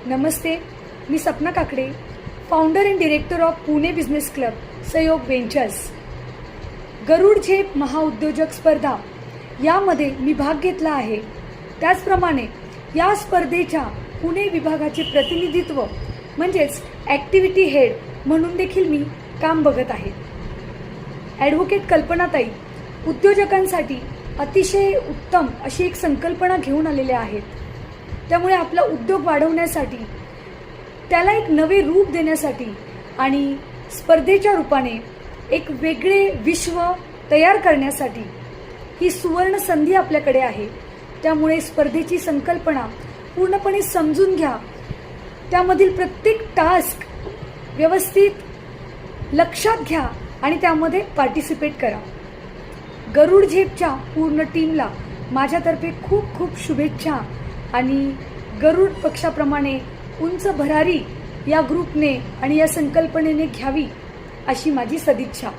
Namaste, me Sapna Kakade, founder and director of Pune business club सहयोग ventures. गरुड झेप महाउद्योजक स्पर्धा यामध्ये मी भाग घेतला आहे. त्याचप्रमाणे या स्पर्धेच्या पुणे विभागाचे प्रतिनिधित्व म्हणजेच ॲक्टिव्हिटी हेड म्हणून देखील मी काम बघत आहे. ॲडव्होकेट कल्पनाताई उद्योजकांसाठी अतिशय उत्तम अशी एक संकल्पना घेऊन आलेल्या आहेत. त्यामुळे आपला उद्योग वाढवण्यासाठी, त्याला एक नवे रूप देण्यासाठी आणि स्पर्धेच्या रूपाने एक वेगळे विश्व तयार करण्यासाठी ही सुवर्ण संधी आपल्याकडे आहे. त्यामुळे स्पर्धेची संकल्पना पूर्णपणे समजून घ्या, त्यामधील प्रत्येक टास्क व्यवस्थित लक्षात घ्या आणि त्यामध्ये पार्टिसिपेट करा. गरुड झेपच्या पूर्ण टीमला माझ्यातर्फे खूप खूप शुभेच्छा आणि गरुड पक्षाप्रमाणे उंच भरारी या ग्रुपने आणि या संकल्पनेने घ्यावी अशी माझी सदिच्छा.